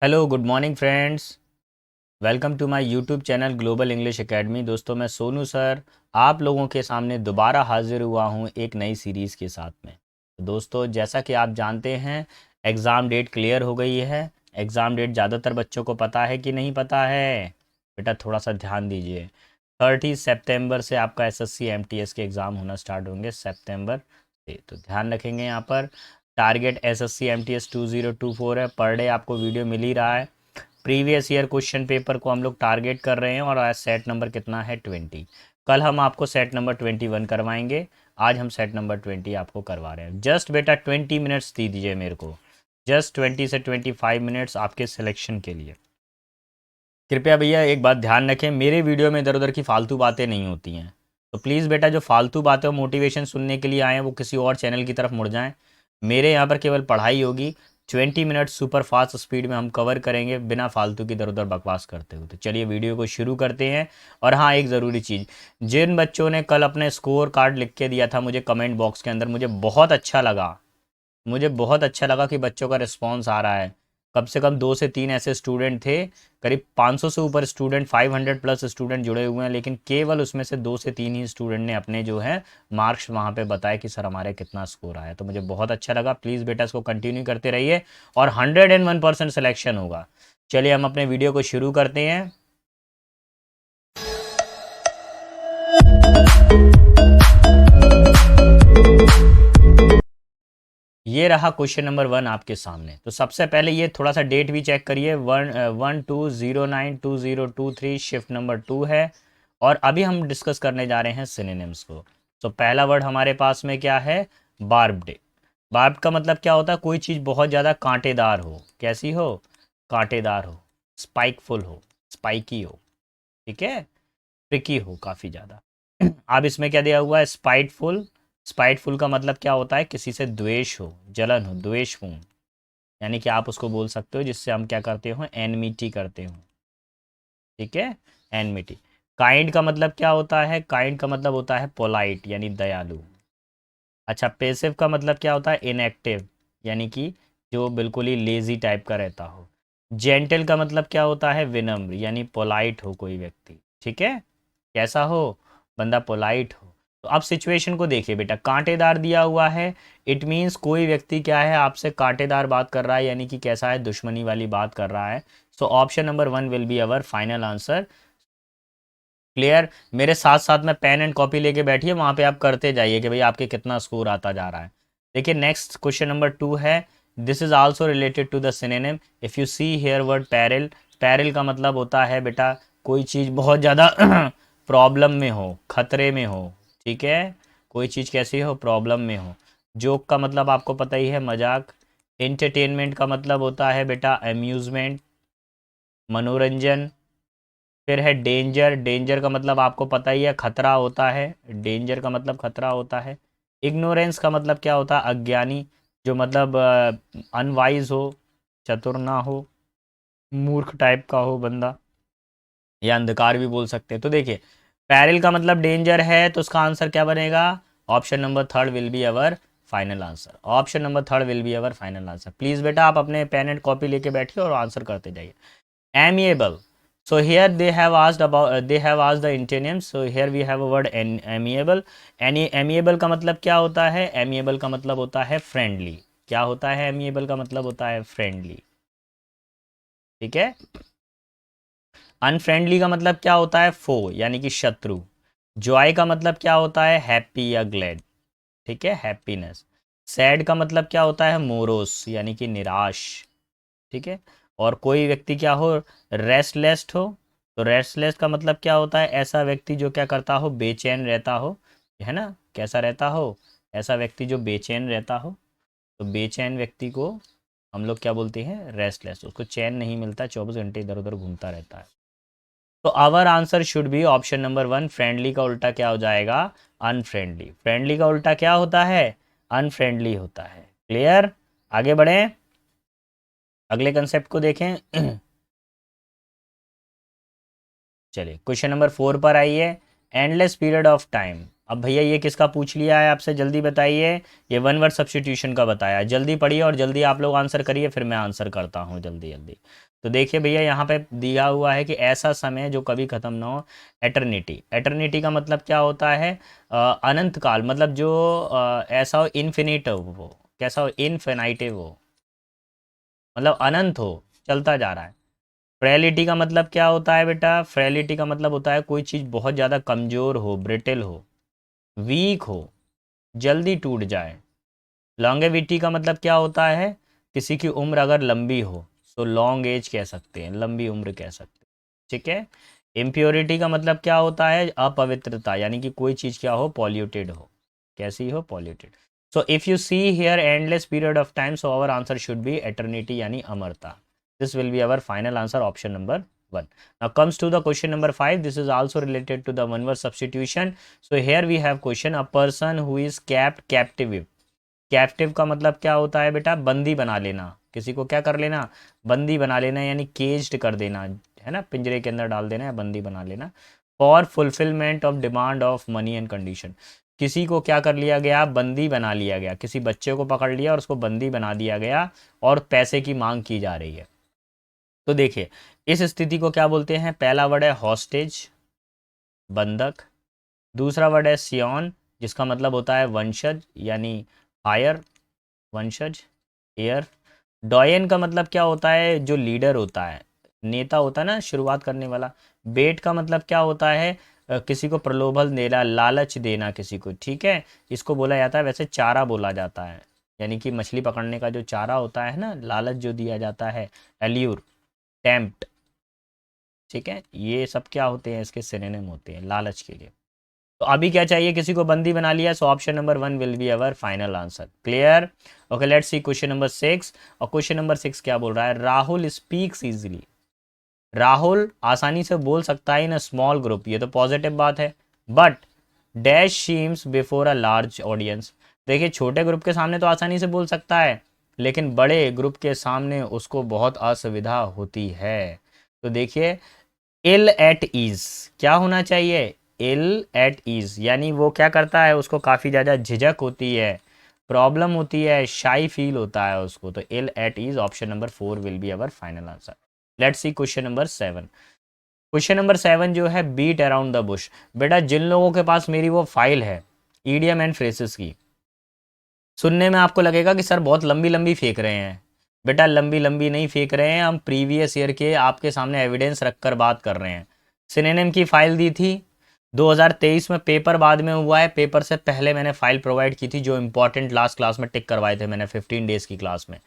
Hello good morning friends. Welcome to my YouTube channel global English academy. दोस्तों मैं Sonu sir आप लोगों के सामने दोबारा हाजिर हुआ हूँ एक नई सीरीज़ के साथ में। तो दोस्तों जैसा कि आप जानते हैं एग्ज़ाम डेट क्लियर हो गई है। एग्ज़ाम डेट ज़्यादातर बच्चों को पता है कि नहीं पता है? बेटा थोड़ा सा ध्यान दीजिए। 30 सितंबर से आपका एसएससी एमटीएस के एग्ज़ाम होना स्टार्ट होंगे सितंबर से, तो ध्यान रखेंगे यहाँ पर। टारगेट एसएससी एमटीएस 2024 है। पर डे आपको वीडियो मिल ही रहा है। प्रीवियस ईयर क्वेश्चन पेपर को हम लोग टारगेट कर रहे हैं और आज सेट नंबर कितना है 20। कल हम आपको सेट नंबर 21 करवाएंगे। आज हम सेट नंबर 20 आपको करवा रहे हैं। जस्ट बेटा 20 मिनट्स दे दीजिए मेरे को। जस्ट 20 से 25 मिनट्स आपके सिलेक्शन के लिए। कृपया भैया एक बात ध्यान रखें, मेरे वीडियो में इधर उधर की फालतू बातें नहीं होती हैं। तो प्लीज़ बेटा जो फालतू बातें और मोटिवेशन सुनने के लिए आए हैं वो किसी और चैनल की तरफ मुड़ जाएं। मेरे यहाँ पर केवल पढ़ाई होगी। 20 मिनट सुपर फास्ट स्पीड में हम कवर करेंगे बिना फालतू की इधर उधर बकवास करते हुए। तो चलिए वीडियो को शुरू करते हैं। और हाँ, एक ज़रूरी चीज़, जिन बच्चों ने कल अपने स्कोर कार्ड लिख के दिया था मुझे कमेंट बॉक्स के अंदर, मुझे बहुत अच्छा लगा कि बच्चों का रिस्पॉन्स आ रहा है। कम से कम 2 से 3 ऐसे स्टूडेंट थे, करीब 500 से ऊपर स्टूडेंट, 500 प्लस स्टूडेंट जुड़े हुए हैं, लेकिन केवल उसमें से 2 से 3 ही स्टूडेंट ने अपने जो है मार्क्स वहाँ पे बताए कि सर हमारे कितना स्कोर आया। तो मुझे बहुत अच्छा लगा। प्लीज़ बेटा इसको कंटिन्यू करते रहिए और 101% सिलेक्शन होगा। चलिए हम अपने वीडियो को शुरू करते हैं। ये रहा क्वेश्चन नंबर 1 आपके सामने। तो सबसे पहले ये थोड़ा सा डेट भी चेक करिए। 1/2/09/2023 शिफ्ट नंबर 2 है। और अभी हम डिस्कस करने जा रहे हैं सिनोनिम्स को। तो पहला वर्ड हमारे पास में क्या है? बार्ब्ड। बार्ब का मतलब क्या होता है? कोई चीज़ बहुत ज़्यादा कांटेदार हो। कैसी हो? कांटेदार हो। स्पाइकफुल हो, स्पाइकी हो, ठीक है, ट्रिकी हो काफ़ी ज़्यादा। अब इसमें क्या दिया हुआ है? स्पाइटफुल। स्पाइटफुल का मतलब क्या होता है? किसी से द्वेष हो, जलन हो, द्वेषपूर्ण। यानी कि आप उसको बोल सकते हो जिससे हम क्या करते हो? एनमिटी करते हो, ठीक है, एनमिटी। काइंड का मतलब क्या होता है? काइंड का मतलब होता है पोलाइट यानी दयालु। अच्छा, पेसिव का मतलब क्या होता है? इनएक्टिव, यानी कि जो बिल्कुल ही लेजी टाइप का रहता हो। जेंटल का मतलब क्या होता है? विनम्र, यानी पोलाइट हो कोई व्यक्ति, ठीक है, कैसा हो? बंदा पोलाइट हो। तो अब सिचुएशन को देखिए बेटा, कांटेदार दिया हुआ है। इट मीन्स कोई व्यक्ति क्या है, आपसे कांटेदार बात कर रहा है, यानी कि कैसा है? दुश्मनी वाली बात कर रहा है। सो option number 1 will be our final answer. Clear? मेरे साथ साथ में पेन एंड कॉपी लेके बैठिए, वहां पे आप करते जाइए कि भाई आपके कितना स्कोर आता जा रहा है। देखिए नेक्स्ट क्वेश्चन नंबर 2 है। This is also related to the synonym. If you see here word parallel. Parallel का मतलब होता है बेटा कोई चीज़ बहुत ज़्यादा प्रॉब्लम में हो, खतरे में हो, ठीक है, कोई चीज़ कैसी हो? प्रॉब्लम में हो। जोक का मतलब आपको पता ही है, मजाक। एंटरटेनमेंट का मतलब होता है बेटा अम्यूज़मेंट, मनोरंजन। फिर है डेंजर। डेंजर का मतलब आपको पता ही है, खतरा होता है। डेंजर का मतलब खतरा होता है। इग्नोरेंस का मतलब क्या होता है? अज्ञानी, जो मतलब अनवाइज हो, चतुर ना हो, मूर्ख टाइप का हो बंदा, या अंधकार भी बोल सकते हैं। तो देखिए पैरिल का मतलब डेंजर है, तो उसका आंसर क्या बनेगा? Option number 3 will be our final answer. Option number 3 will be our final answer. Please बेटा आप अपने पेन एंड कॉपी लेके बैठिए और आंसर करते जाइए। amiable. So here they have asked about they have asked the antonyms. So here we have a word amiable. Amiable का मतलब क्या होता है? amiable का मतलब होता है friendly। क्या होता है? amiable का मतलब होता है friendly, ठीक है। अनफ्रेंडली का मतलब क्या होता है? फो, यानी कि शत्रु। जॉय का मतलब क्या होता है? हैप्पी या ग्लैड, ठीक है, हैप्पीनेस। सैड का मतलब क्या होता है? मोरोस, यानी कि निराश, ठीक है। और कोई व्यक्ति क्या हो? रेस्टलेस हो। तो रेस्टलेस का मतलब क्या होता है? ऐसा व्यक्ति जो क्या करता हो? बेचैन रहता हो, है ना, कैसा रहता हो? ऐसा व्यक्ति जो बेचैन रहता हो। तो बेचैन व्यक्ति को हम लोग क्या बोलते हैं? रेस्टलेस। उसको चैन नहीं मिलता, 24 घंटे इधर उधर घूमता रहता है। तो our answer should be option number 1। Friendly का उल्टा क्या हो जाएगा? अनफ्रेंडली। फ्रेंडली का उल्टा क्या होता है? अनफ्रेंडली होता है। क्लियर? आगे बढ़ें, अगले कंसेप्ट को देखें। चलिए क्वेश्चन नंबर 4 पर आइए। Endless period of time. अब भैया ये किसका पूछ लिया है आपसे, जल्दी बताइए। ये वन वर्ड सब्स्टिट्यूशन का बताया। जल्दी पढ़िए और जल्दी आप लोग आंसर करिए, फिर मैं आंसर करता हूँ जल्दी जल्दी। तो देखिए भैया यहाँ पे दिया हुआ है कि ऐसा समय जो कभी ख़त्म ना हो। एटर्निटी। एटर्निटी का मतलब क्या होता है? अनंत काल, मतलब जो ऐसा हो, इन्फिनिट हो वो। कैसा हो? इनफिनाइटिव हो, मतलब अनंत हो, चलता जा रहा है। फ्रेलिटी का मतलब क्या होता है बेटा? फ्रेलिटी का मतलब होता है कोई चीज़ बहुत ज़्यादा कमज़ोर हो, ब्रिटिल हो, वीक हो, जल्दी टूट जाए। लॉन्गेविटी का मतलब क्या होता है? किसी की उम्र अगर लंबी हो, तो लॉन्ग एज कह सकते हैं, लंबी उम्र कह सकते हैं। ठीक है। इम्प्योरिटी का मतलब क्या होता है? अपवित्रता, यानी कि कोई चीज़ क्या हो? पॉल्यूटेड हो। कैसी हो? Polluted. So if you see here endless period of time, so our answer should be eternity, यानी अमरता। This will be our final answer, option number 1. Now comes to the question number 5. This is also related to the one word substitution. So here we have question: a person who is kept captive. Captive का मतलब क्या होता है बेटा? बंदी बना लेना। किसी को क्या कर लेना? बंदी बना लेना, यानी केज्ड कर देना, है ना, पिंजरे के अंदर डाल देना या बंदी बना लेना। For fulfilment of demand of money and condition. किसी को क्या कर लिया गया? बंदी बना लिया गया। किसी बच्चे को पकड़ लिया और उसको बंदी बना दिया गया और पैसे की मांग की जा रही है। तो देखिए इस स्थिति को क्या बोलते हैं? पहला वर्ड है हॉस्टेज, बंधक। दूसरा वर्ड है सियोन, जिसका मतलब होता है वंशज, यानी हायर, वंशज, एयर। डॉयन का मतलब क्या होता है? जो लीडर होता है, नेता होता है ना, शुरुआत करने वाला। बेट का मतलब क्या होता है? किसी को प्रलोभन देना, लालच देना किसी को। ठीक है। इसको बोला जाता है, वैसे चारा बोला जाता है, यानी कि मछली पकड़ने का जो चारा होता है ना, लालच जो दिया जाता है, एल्यूर, टेम्प्ट। ठीक है। ये सब क्या होते हैं? इसके सिनोनिम होते हैं लालच के लिए। तो अभी क्या चाहिए? किसी को बंदी बना लिया, सो option number 1 will be our final answer. Clear? Okay, let's see question number 6। और क्वेश्चन नंबर 6 क्या बोल रहा है? Rahul speaks easily. राहुल आसानी से बोल सकता है इन अ स्मॉल ग्रुप, ये तो पॉजिटिव बात है। But dash seems before a large audience. देखिए छोटे ग्रुप के सामने तो आसानी से बोल सकता है, लेकिन बड़े ग्रुप के सामने उसको बहुत असुविधा होती है। तो देखिए इल एट ईज, क्या होना चाहिए? इल एट ईज, यानी वो क्या करता है? उसको काफ़ी ज़्यादा झिझक होती है, प्रॉब्लम होती है, शाई फील होता है उसको। तो ill at ease, option number 4 will be our final answer. Let's see question number 7। Question number 7 जो है, बीट अराउंड द बुश। बेटा जिन लोगों के पास मेरी वो फाइल है ईडियम एंड फ्रेसेस की, सुनने में आपको लगेगा कि सर बहुत लंबी लंबी फेंक रहे हैं। बेटा लंबी लंबी नहीं फेंक रहे हैं, हम प्रीवियस ईयर के आपके सामने एविडेंस रखकर बात कर रहे हैं। सिनेनम की फाइल दी थी 2023 में, पेपर बाद में हुआ है, पेपर से पहले मैंने फाइल प्रोवाइड की थी, जो इंपॉर्टेंट लास्ट क्लास में टिक करवाए थे मैंने 15 डेज की क्लास में।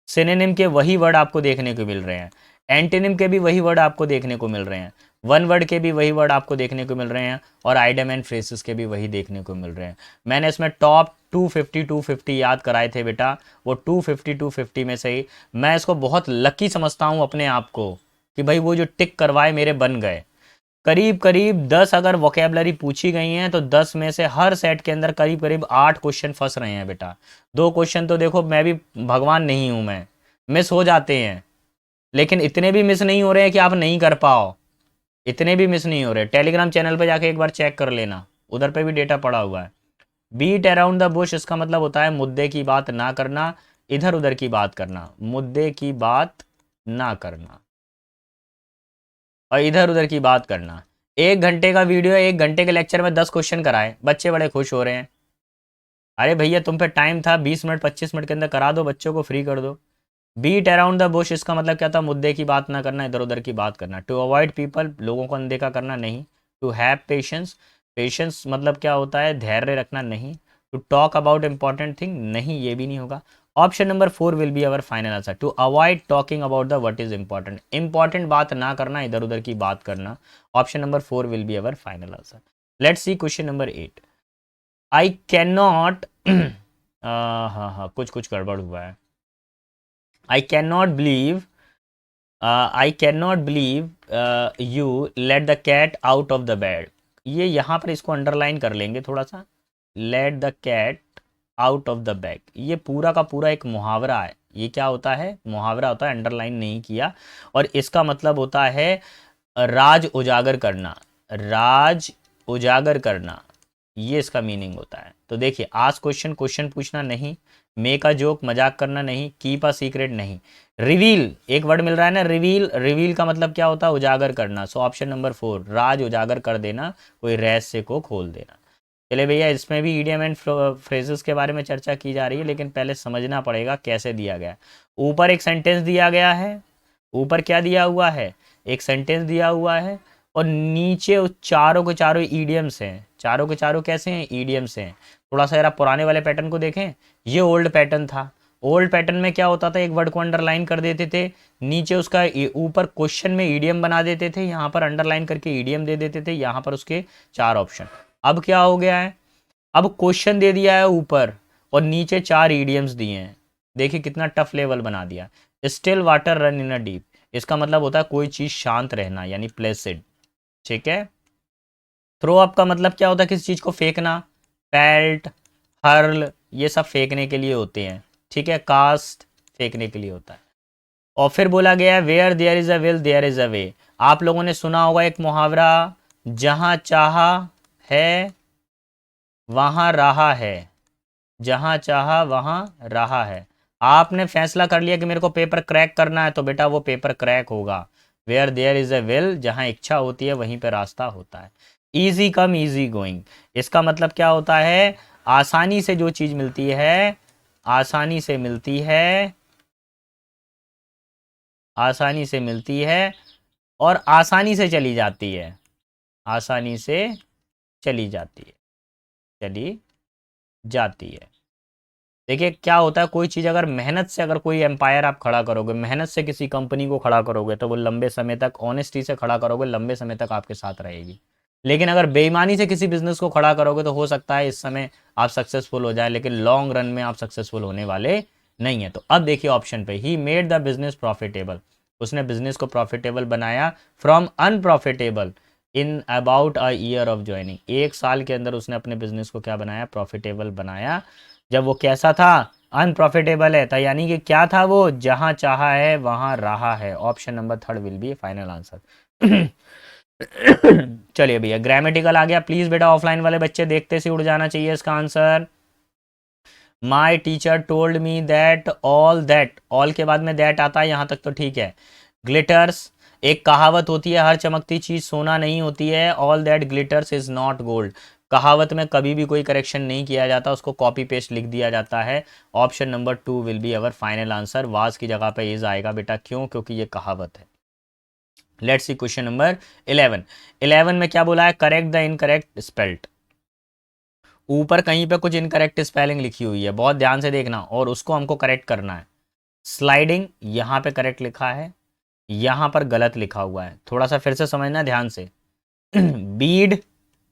सिनेनिम के वही वर्ड आपको देखने को मिल रहे हैं, एंटीनिम के भी वही वर्ड आपको देखने को मिल रहे हैं, वन वर्ड के भी वही वर्ड आपको देखने को मिल रहे हैं, और आइडम एंड फ्रेसेस के भी वही देखने को मिल रहे हैं। मैंने इसमें टॉप 250 याद कराए थे बेटा, वो 250 में से ही मैं इसको बहुत लकी समझता हूँ अपने आप को, कि भाई वो जो टिक करवाए मेरे बन गए। करीब करीब 10 अगर वोकेबलरी पूछी गई हैं, तो 10 में से हर सेट के अंदर करीब करीब 8 क्वेश्चन फंस रहे हैं बेटा। 2 क्वेश्चन तो देखो, मैं भी भगवान नहीं हूं, मैं मिस हो जाते हैं, लेकिन इतने भी मिस नहीं हो रहे हैं कि आप नहीं कर पाओ। इतने भी मिस नहीं हो रहे। टेलीग्राम चैनल पे जाके एक बार चेक कर लेना, उधर पे भी डेटा पड़ा हुआ है। बीट अराउंड द बुश, इसका मतलब होता है मुद्दे की बात ना करना, इधर उधर की बात करना, मुद्दे की बात ना करना और इधर उधर की बात करना। 1 घंटे का वीडियो, 1 घंटे के लेक्चर में 10 क्वेश्चन कराए, बच्चे बड़े खुश हो रहे हैं। अरे भैया तुम पे टाइम था, 20 मिनट 25 मिनट के अंदर करा दो, बच्चों को फ्री कर दो। बीट अराउंड द बुश, इसका मतलब क्या था? मुद्दे की बात ना करना, इधर उधर की बात करना। टू अवॉइड पीपल, लोगों को अनदेखा करना, नहीं। टू हैव पेशेंस, पेशेंस मतलब क्या होता है? धैर्य रखना, नहीं। To talk about important thing, नहीं, ये भी नहीं होगा। Option number 4 will be our final answer. To avoid talking about the what is important, important बात ना करना, इधर उधर की बात करना। Option number 4 will be our final answer. Let's see question number 8। I can not हाँ हाँ, कुछ कुछ गड़बड़ हुआ है। I can not believe, I can not believe you let the cat out of the bed. ये यहाँ पर इसको अंडरलाइन कर लेंगे थोड़ा सा। Let the cat out of the bag, ये पूरा का पूरा एक मुहावरा है। ये क्या होता है? मुहावरा होता है, अंडरलाइन नहीं किया। और इसका मतलब होता है राज उजागर करना। राज उजागर करना, ये इसका मीनिंग होता है। तो देखिए, आज क्वेश्चन क्वेश्चन पूछना नहीं, मेक अ जोक मजाक करना नहीं, कीप अ सीक्रेट नहीं, रिवील एक वर्ड मिल रहा है ना, रिवील, रिवील का मतलब क्या होता है, उजागर करना। सो ऑप्शन नंबर 4, राज उजागर कर देना, कोई रहस्य को खोल देना। चले भैया, इसमें भी ईडियम एंड फ्रेजेस के बारे में चर्चा की जा रही है, लेकिन पहले समझना पड़ेगा कैसे दिया गया है। ऊपर एक सेंटेंस दिया गया है, ऊपर क्या दिया हुआ है, एक सेंटेंस दिया हुआ है, और नीचे उस चारों के चारों ईडियम्स हैं। चारों के चारों कैसे हैं, ईडियम्स हैं। थोड़ा सा यार आप पुराने वाले पैटर्न को देखें, ये ओल्ड पैटर्न था। ओल्ड पैटर्न में क्या होता था, एक वर्ड को अंडरलाइन कर देते थे, नीचे उसका ऊपर क्वेश्चन में ईडियम बना देते थे, यहाँ पर अंडरलाइन करके ईडियम दे देते थे, यहाँ पर उसके 4 ऑप्शन। अब क्या हो गया है, अब क्वेश्चन दे दिया है ऊपर और नीचे 4 ईडियम्स दिए हैं। देखिए कितना टफ लेवल बना दिया। Still water run in a deep, इसका मतलब होता है कोई चीज शांत रहना, यानी प्लेसिड। ठीक है। थ्रो अप का मतलब क्या होता है, किसी चीज को फेंकना, पेल्ट, हर्ल, ये सब फेंकने के लिए होते हैं। ठीक है। कास्ट फेंकने के लिए होता है। और फिर बोला गया है where there is a will there is a way. आप लोगों ने सुना होगा एक मुहावरा, जहां चाहा है वहां रहा है, जहां चाहा वहां रहा है। आपने फैसला कर लिया कि मेरे को पेपर क्रैक करना है, तो बेटा वो पेपर क्रैक होगा। Where there is a will, जहां इच्छा होती है वहीं पे रास्ता होता है। इजी कम इजी गोइंग, इसका मतलब क्या होता है, आसानी से जो चीज मिलती है, आसानी से मिलती है, आसानी से मिलती है और आसानी से चली जाती है, आसानी से चली जाती है, चली जाती है। देखिए क्या होता है, कोई चीज़ अगर मेहनत से, अगर कोई एम्पायर आप खड़ा करोगे, मेहनत से किसी कंपनी को खड़ा करोगे, तो वो लंबे समय तक, ऑनेस्टी से खड़ा करोगे, लंबे समय तक आपके साथ रहेगी। लेकिन अगर बेईमानी से किसी बिजनेस को खड़ा करोगे, तो हो सकता है इस समय आप सक्सेसफुल हो जाए, लेकिन लॉन्ग रन में आप सक्सेसफुल होने वाले नहीं है। तो अब देखिए ऑप्शन पे, he made the business profitable, उसने बिजनेस को प्रॉफिटेबल बनाया, from unprofitable in about a year of joining, 1 साल के अंदर उसने अपने बिजनेस को क्या बनाया, प्रॉफिटेबल बनाया। जब वो कैसा था, अनप्रॉफिटेबल है, तो यानी कि क्या था वो, जहां चाहा है वहां रहा है। Option number 3 will B final answer. चलिए भैया, ग्रामेटिकल आ गया, प्लीज बेटा ऑफलाइन वाले बच्चे देखते से उड़ जाना चाहिए इसका answer. My teacher told me that all that, all के बाद में दैट आता है, यहां तक तो ठीक है। ग्लिटर्स, एक कहावत होती है, हर चमकती चीज सोना नहीं होती है, all that glitters is not gold. कहावत में कभी भी कोई करेक्शन नहीं किया जाता, उसको कॉपी पेस्ट लिख दिया जाता है। Option number 2 will be our final answer, was की जगह पे इज आएगा बेटा, क्यों, क्योंकि ये कहावत है। Let's see question number 11। 11 में क्या बोला है, करेक्ट द इनकरेक्ट स्पेल्ट। ऊपर कहीं पे कुछ इनकरेक्ट स्पेलिंग लिखी हुई है, बहुत ध्यान से देखना, और उसको हमको करेक्ट करना है। स्लाइडिंग यहाँ पे करेक्ट लिखा है, यहाँ पर गलत लिखा हुआ है, थोड़ा सा फिर से समझना ध्यान से। बीड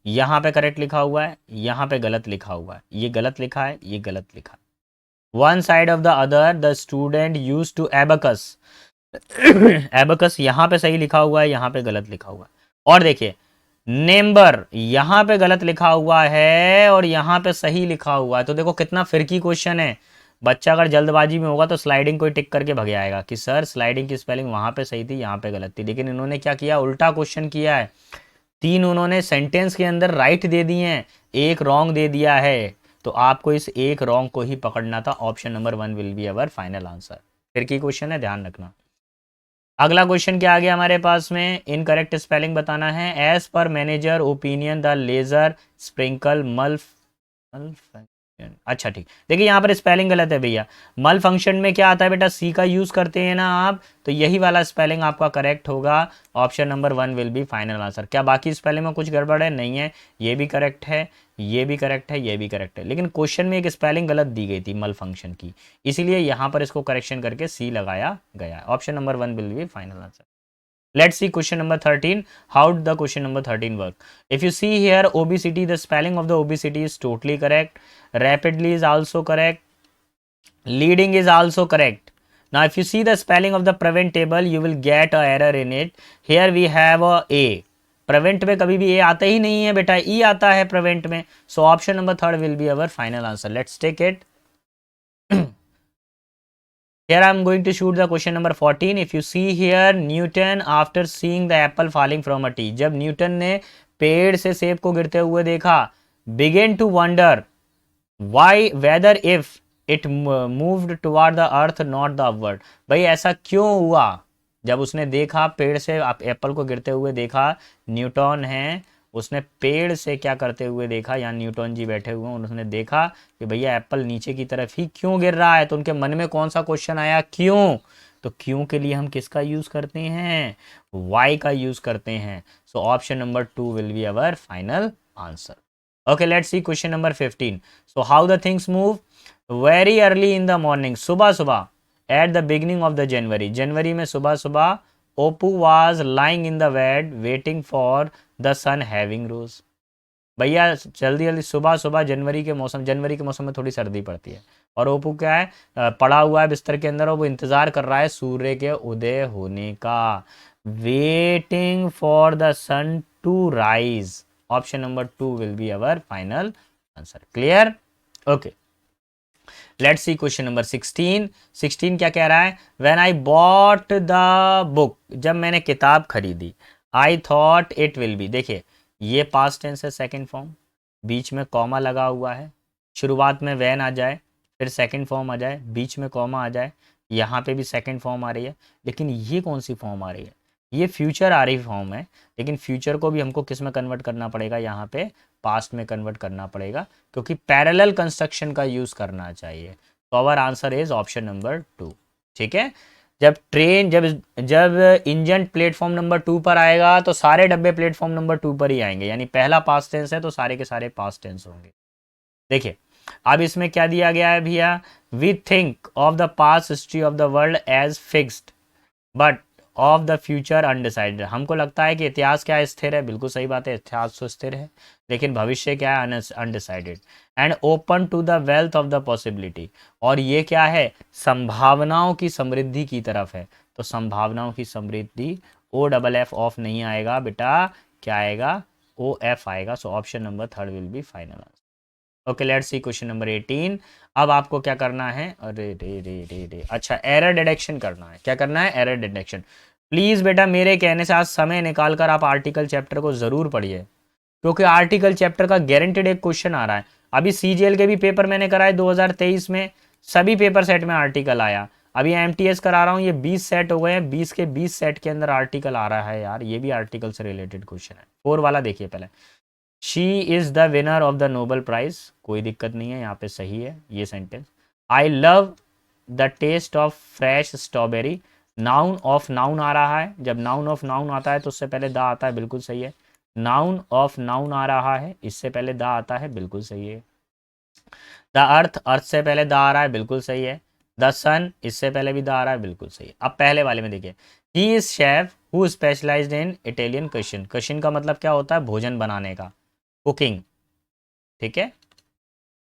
यहाँ पे करेक्ट लिखा हुआ है, यहाँ पे गलत लिखा हुआ है, ये गलत लिखा है, ये गलत लिखा है। One side of the other the student use to abacus, abacus यहाँ पे सही लिखा हुआ है, यहाँ पे गलत लिखा हुआ है। और देखिए नेम्बर यहाँ पे गलत लिखा हुआ है और यहाँ पे सही लिखा हुआ है, तो देखो कितना फिरकी क्वेश्चन है। बच्चा अगर जल्दबाजी में होगा तो स्लाइडिंग कोई टिक करके भग आएगा कि सर स्लाइडिंग की स्पेलिंग वहां पे सही थी, यहाँ पे गलत थी। लेकिन इन्होंने क्या किया, उल्टा क्वेश्चन किया है। 3 उन्होंने सेंटेंस के अंदर राइट दे दिए हैं, एक रॉन्ग दे दिया है। तो आपको इस एक रॉन्ग को ही पकड़ना था। Option number 1 will be our final answer. फिर की क्वेश्चन है, ध्यान रखना। अगला क्वेश्चन क्या आ गया हमारे पास में, इनकरेक्ट स्पेलिंग बताना है। As per manager opinion the laser sprinkle मल, अच्छा ठीक, देखिए यहाँ पर स्पेलिंग गलत है भैया। मल फंक्शन में क्या आता है बेटा, सी का यूज करते हैं ना आप, तो यही वाला स्पेलिंग आपका करेक्ट होगा। Option number 1 will be final answer. क्या बाकी स्पेलिंग में कुछ गड़बड़ है, नहीं है, ये भी करेक्ट है, ये भी करेक्ट है, ये भी करेक्ट है। लेकिन क्वेश्चन में एक स्पेलिंग गलत दी गई थी मल फंक्शन की, इसीलिए यहाँ पर इसको करेक्शन करके सी लगाया गया। Option number 1 will be final answer. Let's see question number 13. How did the question number 13 work? If you see here obesity, the spelling of the obesity is totally correct. Rapidly is also correct. Leading is also correct. Now if you see the spelling of the prevent table, you will get a error in it. Here we have a A. प्रेवेंट में कभी भी ए आता ही नहीं है बेटा, ई आता है prevent में। So option number 3 will be our final answer. Let's take it. Here I am going to shoot the question number 14. If you see here, Newton after seeing the apple falling from a tree, जब Newton ने पेड़ से सेब को गिरते हुए देखा, began to wonder why whether if it moved toward the earth not the upward. भाई ऐसा क्यों हुआ? जब उसने देखा पेड़ से एप्पल को गिरते हुए देखा, न्यूटन है, उसने पेड़ से क्या करते हुए देखा, यहाँ न्यूटन जी बैठे हुए हैं, उन्होंने देखा कि भैया एप्पल नीचे की तरफ ही क्यों गिर रहा है। तो उनके मन में कौन सा क्वेश्चन आया, क्यों। तो क्यों के लिए हम किसका यूज करते हैं, वाई का यूज करते हैं। सो option number 2 will be our final answer. Okay, let's see question number 15. So how the things move? Very early in the morning, सुबह सुबह, at the beginning of the January, जनवरी में सुबह सुबह, Oppu was lying in the bed waiting for the sun having rose. भैया जल्दी जल्दी सुबह सुबह, जनवरी के मौसम में थोड़ी सर्दी पड़ती है, और ओप्पू क्या है, पड़ा हुआ है बिस्तर के अंदर और वो इंतजार कर रहा है सूर्य के उदय होने का। Waiting for the sun to rise. Option number 2 will be our final answer. Clear? Okay, let's see question number 16। 16 क्या कह रहा है, when I bought the book, जब मैंने किताब खरीदी, I thought it will be, देखिए ये पास्ट टेंस है, सेकंड फॉर्म, बीच में कॉमा लगा हुआ है, शुरुआत में वैन आ जाए, फिर सेकंड फॉर्म आ जाए, बीच में कॉमा आ जाए, यहाँ पे भी सेकंड फॉर्म आ रही है, लेकिन ये कौन सी फॉर्म आ रही है, ये फ्यूचर आ रही फॉर्म है, लेकिन फ्यूचर को भी हमको किस में कन्वर्ट करना पड़ेगा, यहाँ पे पास्ट में कन्वर्ट करना पड़ेगा, क्योंकि पैरेलल कंस्ट्रक्शन का यूज करना चाहिए। तो our answer is option number 2। ठीक है, जब ट्रेन जब जब इंजन प्लेटफॉर्म नंबर 2 पर आएगा तो सारे डब्बे प्लेटफॉर्म नंबर 2 पर ही आएंगे, यानी पहला पास्ट टेंस है तो सारे के सारे पास्ट टेंस होंगे। देखिए अब इसमें क्या दिया गया है भैया, we think of the past history of the world as fixed but of the future undecided. हमको लगता है कि इतिहास क्या है, स्थिर है, बिल्कुल सही बात है, इतिहास तो स्थिर है, लेकिन भविष्य क्या है, undecided. And open to the wealth of the possibility, और ये क्या है, संभावनाओं की समृद्धि की तरफ है। तो संभावनाओं की समृद्धि, ओ डबल एफ ऑफ नहीं आएगा बेटा, क्या आएगा, ओ एफ आएगा। सो option number 3 will B final answer. Okay, let's see question number 18। अब आपको क्या करना है, अरे रे रे रे रे, अच्छा एरर डिटेक्शन करना है। क्या करना है, एरर डिटेक्शन। प्लीज़ बेटा मेरे कहने से आज समय निकाल कर आप आर्टिकल चैप्टर को ज़रूर पढ़िए, क्योंकि आर्टिकल चैप्टर का गारंटेड एक क्वेश्चन आ रहा है। अभी सीजीएल के भी पेपर मैंने कराए 2023 में, सभी पेपर सेट में आर्टिकल आया। अभी एमटीएस करा रहा हूँ, ये 20 सेट हो गए हैं, 20 के 20 सेट के अंदर आर्टिकल आ रहा है यार, ये भी आर्टिकल से रिलेटेड क्वेश्चन है। 4 वाला देखिए पहले, she is the winner of the Nobel prize, कोई दिक्कत नहीं है, यहाँ पे सही है ये sentence. I love the taste of fresh strawberry, noun of noun आ रहा है, जब नाउन ऑफ नाउन आता है तो उससे पहले द आता है, बिल्कुल सही है। नाउन ऑफ नाउन आ रहा है, इससे पहले द आता है, बिल्कुल सही है। द अर्थ, अर्थ से पहले द आ रहा है, बिल्कुल सही है। द सन, इससे पहले भी द आ रहा है, बिल्कुल सही है। अब पहले वाले में देखिए, he is chef who specialized in Italian cuisine. Cuisine का मतलब क्या होता है, भोजन बनाने का, कुकिंग, ठीक है,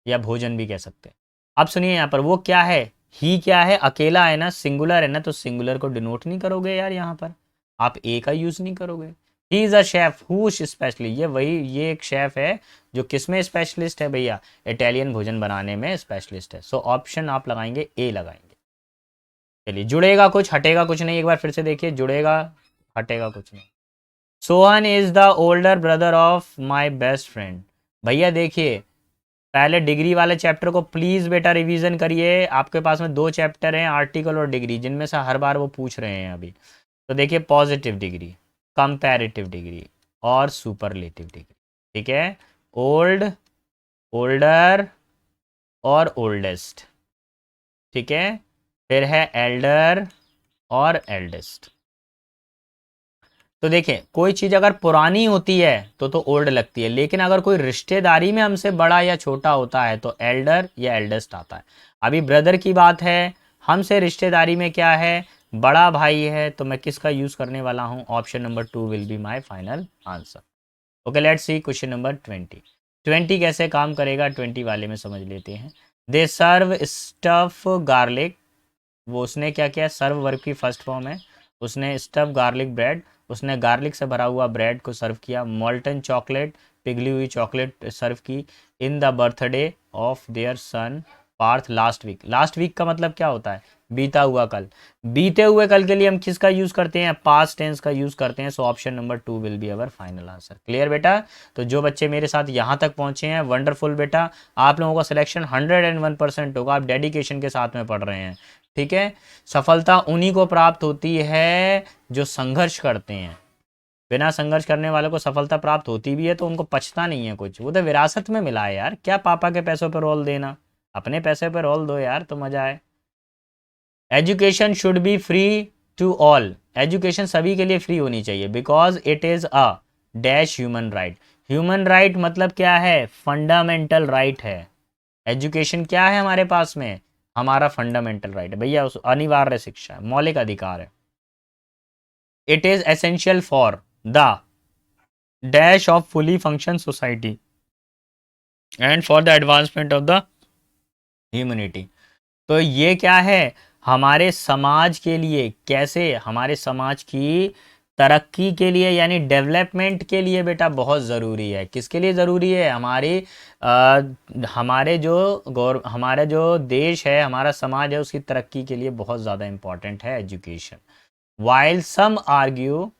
या भोजन भी कह सकते हैं। अब सुनिए यहाँ पर वो क्या है, ही क्या है, अकेला है ना, सिंगुलर है ना, तो सिंगुलर को डिनोट नहीं करोगे यार, यहाँ पर आप ए का यूज नहीं करोगे। He is a chef who specially, ये एक शेफ है जो किस में स्पेशलिस्ट है भैया, इटालियन भोजन बनाने में स्पेशलिस्ट है। सो ऑप्शन आप लगाएंगे ए लगाएंगे। चलिए, जुड़ेगा कुछ हटेगा कुछ नहीं, एक बार फिर से देखिए, जुड़ेगा हटेगा कुछ नहीं। Sohan is the older brother of my best friend. भैया देखिए पहले डिग्री वाले चैप्टर को प्लीज़ बेटा रिवीजन करिए, आपके पास में 2 चैप्टर हैं, आर्टिकल और डिग्री, जिनमें से हर बार वो पूछ रहे हैं अभी। तो देखिए पॉजिटिव डिग्री, कंपैरेटिव डिग्री और सुपरलेटिव डिग्री, ठीक है, ओल्ड, ओल्डर और ओल्डेस्ट, ठीक है, फिर है एल्डर और एल्डेस्ट। तो देखिए कोई चीज़ अगर पुरानी होती है तो ओल्ड लगती है, लेकिन अगर कोई रिश्तेदारी में हमसे बड़ा या छोटा होता है तो एल्डर या एल्डेस्ट आता है। अभी ब्रदर की बात है, हमसे रिश्तेदारी में क्या है, बड़ा भाई है, तो मैं किसका यूज़ करने वाला हूँ, option number 2 will be my final answer. Okay, let's see question number 20। 20 कैसे काम करेगा, 20 वाले में समझ लेते हैं। दे सर्व स्टफ गार्लिक, वो उसने क्या किया, सर्व वर्ब की फर्स्ट फॉर्म है, उसने स्टफ गार्लिक ब्रेड, उसने गार्लिक से भरा हुआ ब्रेड को सर्व किया। मॉल्टन चॉकलेट, पिघली हुई चॉकलेट सर्व की, in the birthday of their son Parth last week. Last week का मतलब क्या होता है, बीता हुआ कल। बीते हुए कल के लिए हम किसका यूज करते हैं? पास्ट टेंस का यूज करते हैं। सो option number 2 will be our final answer. Clear बेटा? तो जो बच्चे मेरे साथ यहाँ तक पहुंचे हैं, वंडरफुल बेटा, आप लोगों का सिलेक्शन 101% होगा। आप डेडिकेशन के साथ में पढ़ रहे हैं, ठीक है। सफलता उन्हीं को प्राप्त होती है जो संघर्ष करते हैं। बिना संघर्ष करने वालों को सफलता प्राप्त होती भी है तो उनको पछता नहीं है कुछ, वो तो विरासत में मिला है यार। क्या पापा के पैसों पर रोल देना, अपने पैसे पर रोल दो यार तो मजा आए। Education should be free to all. Education सभी के लिए फ्री होनी चाहिए because it is a dash human right. Human right मतलब क्या है? फंडामेंटल राइट है। एजुकेशन क्या है हमारे पास में? हमारा फंडामेंटल राइट है भैया, उस अनिवार्य शिक्षा है, मौलिक अधिकार है। It is essential for the dash of fully function society and for the advancement of the humanity. तो ये क्या है? हमारे समाज के लिए, कैसे? हमारे समाज की तरक्की के लिए यानी डेवलपमेंट के लिए बेटा बहुत ज़रूरी है। किसके लिए ज़रूरी है? हमारे जो देश है, हमारा समाज है, उसकी तरक्की के लिए बहुत ज़्यादा इम्पॉर्टेंट है education. While some argue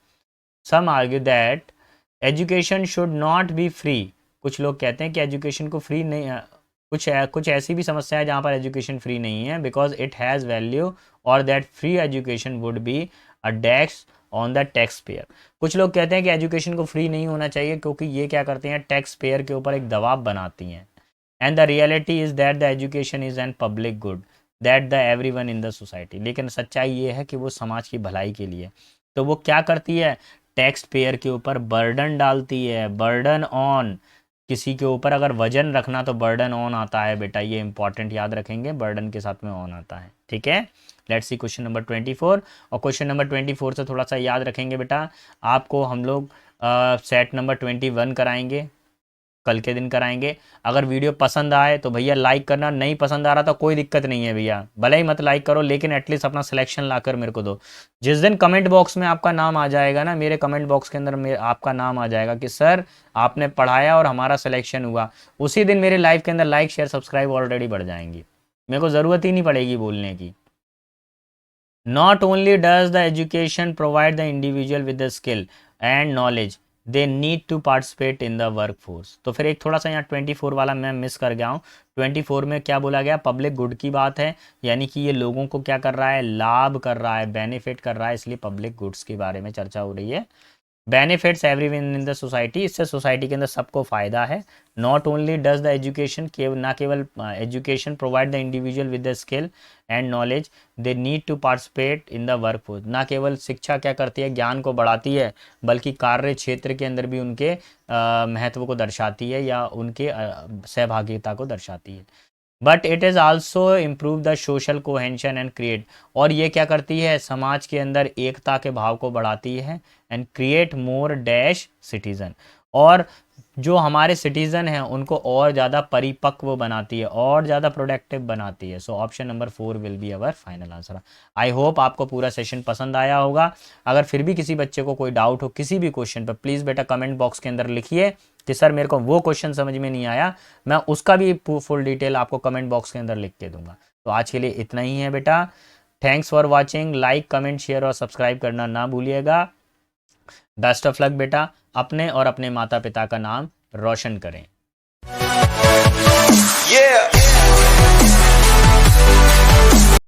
that education should not be free. कुछ लोग कहते हैं कि एजुकेशन को फ्री नहीं, कुछ ऐसी भी समस्या है जहाँ पर एजुकेशन फ्री नहीं है, बिकॉज इट हैज़ वैल्यू और that free education would be a tax on the tax payer. कुछ लोग कहते हैं कि एजुकेशन को फ्री नहीं होना चाहिए क्योंकि ये क्या करते हैं? टैक्स पेयर के ऊपर एक दबाव बनाती हैं। And the reality is that the education is an public good that the everyone in the society. लेकिन सच्चाई ये है कि वो समाज की भलाई के लिए। तो वो क्या करती है? टैक्स पेयर के ऊपर बर्डन डालती है। बर्डन ऑन, किसी के ऊपर अगर वजन रखना तो बर्डन ऑन आता है बेटा, ये इंपॉर्टेंट याद रखेंगे, बर्डन के साथ में ऑन आता है, ठीक है। Let's see question number 24। और क्वेश्चन नंबर 24 से थोड़ा सा याद रखेंगे बेटा, आपको हम लोग सेट नंबर 21 कराएंगे, कल के दिन कराएंगे। अगर वीडियो पसंद आए तो भैया लाइक करना, नहीं पसंद आ रहा तो कोई दिक्कत नहीं है भैया, भले ही मत लाइक करो लेकिन एटलीस्ट अपना सिलेक्शन लाकर मेरे को दो। जिस दिन कमेंट बॉक्स में आपका नाम आ जाएगा ना, मेरे कमेंट बॉक्स के अंदर आपका नाम आ जाएगा कि सर आपने पढ़ाया और हमारा सिलेक्शन हुआ, उसी दिन मेरे लाइव के अंदर लाइक शेयर सब्सक्राइब ऑलरेडी बढ़ जाएंगी, मेरे को ज़रूरत ही नहीं पड़ेगी बोलने की। Not only does the education provide the individual with the skill and knowledge, they need to participate in the workforce। तो फिर एक थोड़ा सा यहाँ 24 वाला मैं मिस कर गया हूँ। 24 में क्या बोला गया? पब्लिक गुड की बात है, यानी कि ये लोगों को क्या कर रहा है? लाभ कर रहा है, बेनिफिट कर रहा है, इसलिए पब्लिक गुड्स के बारे में चर्चा हो रही है। Benefits everyone in the society, इससे सोसाइटी के अंदर सबको फ़ायदा है। Not only does the education, ना केवल education provide the individual with the skill and knowledge, they need to participate in the workforce. ना केवल शिक्षा क्या करती है? ज्ञान को बढ़ाती है, बल्कि कार्य क्षेत्र के अंदर भी उनके महत्व को दर्शाती है या उनके सहभागिता को दर्शाती है। But it is also improve the social cohesion and create, और ये क्या करती है? समाज के अंदर एकता के भाव को बढ़ाती है। And create more dash citizen, और जो हमारे सिटीज़न हैं उनको और ज़्यादा परिपक्व बनाती है, और ज़्यादा प्रोडक्टिव बनाती है। सो option number 4 will be our final answer. I hope आपको पूरा सेशन पसंद आया होगा। अगर फिर भी किसी बच्चे को कोई डाउट हो किसी भी क्वेश्चन पर, प्लीज़ बेटा कमेंट बॉक्स के अंदर लिखिए कि सर मेरे को वो क्वेश्चन समझ में नहीं आया, मैं उसका भी फुल डिटेल आपको कमेंट बॉक्स के अंदर लिख के दूंगा। तो आज के लिए इतना ही है बेटा। Thanks for watching. Like comment share और सब्सक्राइब करना ना भूलिएगा। बेस्ट ऑफ लक बेटा, अपने और अपने माता पिता का नाम रोशन करें।